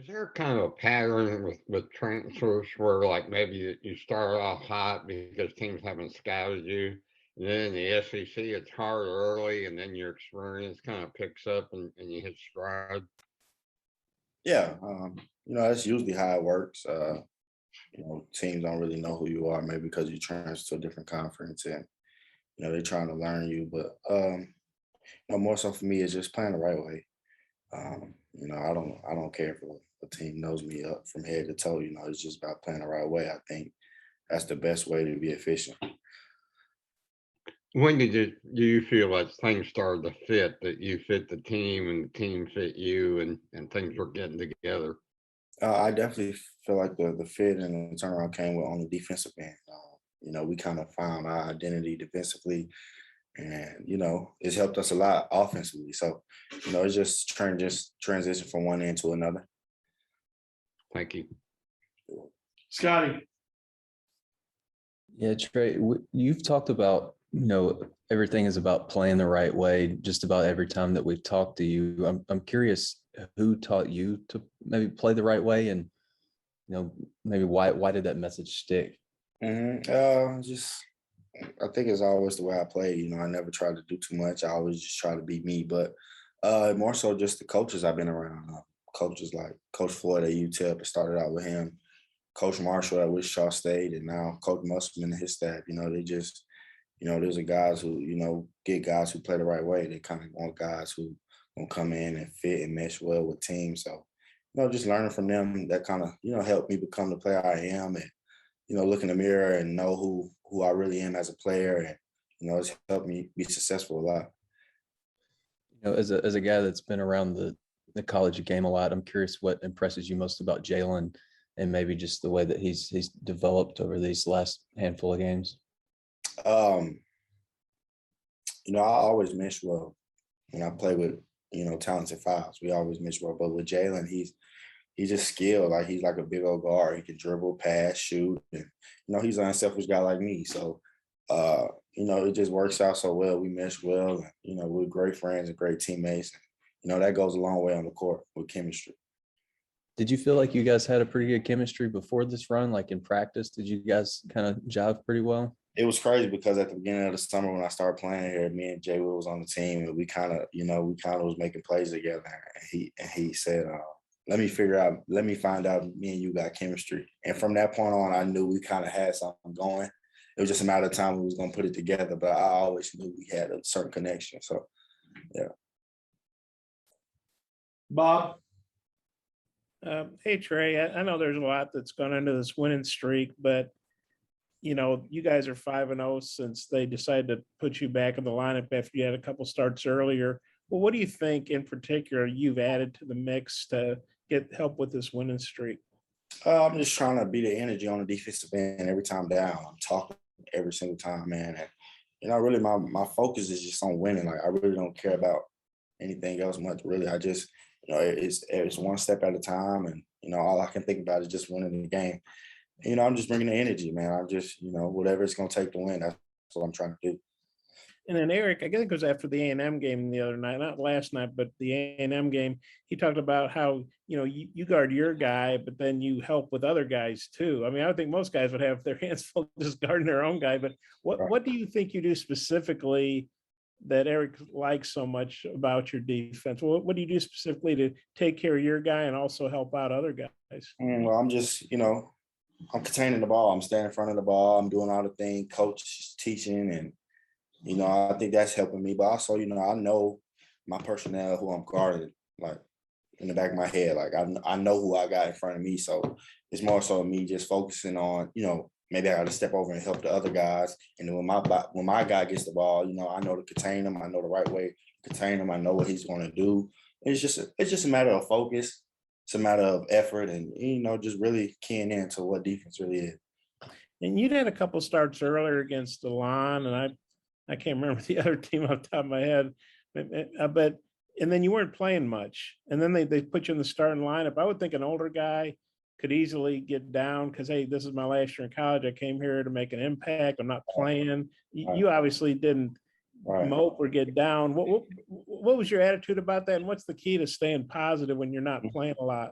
Is there kind of a pattern with transfers where like maybe you start off hot because teams haven't scouted you, and then in the SEC it's hard early, and then your experience kind of picks up and you hit stride? Yeah, that's usually how it works. Teams don't really know who you are, maybe because you transfer to a different conference and they're trying to learn you. But more so for me, it's just playing the right way. I don't care if a team knows me up from head to toe. It's just about playing the right way. I think that's the best way to be efficient. When did do you feel like things started to fit, that you fit the team and the team fit you and things were getting together? I definitely feel like the fit and the turnaround came with on the defensive end. We kind of found our identity defensively, and it's helped us a lot offensively. So, it's just transition from one end to another. Thank you. Scotty. Yeah, Trey, you've talked about, everything is about playing the right way just about every time that we've talked to you. I'm curious who taught you to maybe play the right way, and, maybe why did that message stick? Just I think it's always the way I play. I never try to do too much. I always just try to be me. But more so just the coaches I've been around. Coaches like Coach Floyd at UTEP, it started out with him. Coach Marshall at Wichita State, and now Coach Musselman and his staff. They just, those are guys who, get guys who play the right way. They kind of want guys who gonna come in and fit and mesh well with teams. So, just learning from them, that kind of, helped me become the player I am, and look in the mirror and know who I really am as a player, and it's helped me be successful a lot. As a guy that's been around the college game a lot, I'm curious what impresses you most about Jalen, and maybe just the way that he's developed over these last handful of games. Um, I always mesh well when I play with talented fives. We always mesh well, but with Jalen, he's just skilled. Like, he's like a big old guard. He can dribble, pass, shoot, and he's an unselfish guy like me. So it just works out so well. We mesh well, and we're great friends and great teammates. And, that goes a long way on the court with chemistry. Did you feel like you guys had a pretty good chemistry before this run? Like in practice, did you guys kind of jive pretty well? It was crazy because at the beginning of the summer when I started playing here, me and Jay Will was on the team, and we kind of was making plays together. And he said, let me find out me and you got chemistry. And from that point on, I knew we kind of had something going. It was just a matter of time we was going to put it together, but I always knew we had a certain connection. So, yeah. Bob. Hey, Trey, I know there's a lot that's gone into this winning streak, but, you guys are 5-0 since they decided to put you back in the lineup after you had a couple starts earlier. Well, what do you think in particular you've added to the mix to get help with this winning streak? I'm just trying to be the energy on the defensive end every time down. I'm talking every single time, man. And, really my focus is just on winning. Like, I really don't care about anything else much, really. I just, it's one step at a time, and, all I can think about is just winning the game. I'm just bringing the energy, man. I'm just, whatever it's going to take to win, that's what I'm trying to do. And then Eric, I guess it goes after the A&M game the other night, not last night, but the A&M game. He talked about how, you guard your guy, but then you help with other guys too. I mean, I would think most guys would have their hands full just guarding their own guy, but what do you think you do specifically that Eric likes so much about your defense? What do you do specifically to take care of your guy and also help out other guys? Well, I'm just, I'm containing the ball. I'm standing in front of the ball. I'm doing all the things coach is teaching, and I think that's helping me. But also, I know my personnel, who I'm guarding, like in the back of my head. Like, I know who I got in front of me. So it's more so me just focusing on, maybe I got to step over and help the other guys. And then when my guy gets the ball, I know to contain him. I know the right way to contain him. I know what he's going to do. It's just a matter of focus. It's a matter of effort, and just really keying into what defense really is. And you'd had a couple starts earlier against the line, and I can't remember the other team off the top of my head, but and then you weren't playing much, and then they put you in the starting lineup. I would think an older guy could easily get down because, hey, this is my last year in college. I came here to make an impact. I'm not playing. You obviously didn't mope or get down. What was your attitude about that, and what's the key to staying positive when you're not playing a lot?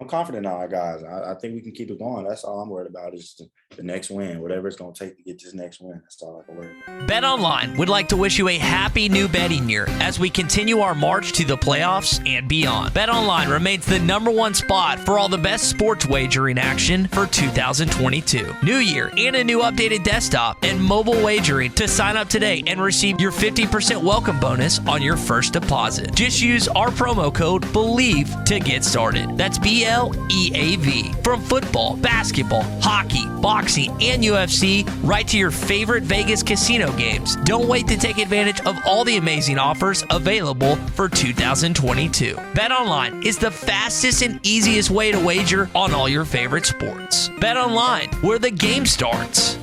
I'm confident in our guys. I think we can keep it going. That's all I'm worried about is the next win, whatever it's going to take to get this next win. That's all I can worry about. BetOnline would like to wish you a happy new betting year as we continue our march to the playoffs and beyond. BetOnline remains the #1 spot for all the best sports wagering action for 2022. New year and a new updated desktop and mobile wagering to sign up today and receive your 50% welcome bonus on your first deposit. Just use our promo code BELIEVE to get started. That's BLEAV. From football, basketball, hockey, boxing, and UFC, right to your favorite Vegas casino games. Don't wait to take advantage of all the amazing offers available for 2022. BetOnline is the fastest and easiest way to wager on all your favorite sports. BetOnline, where the game starts.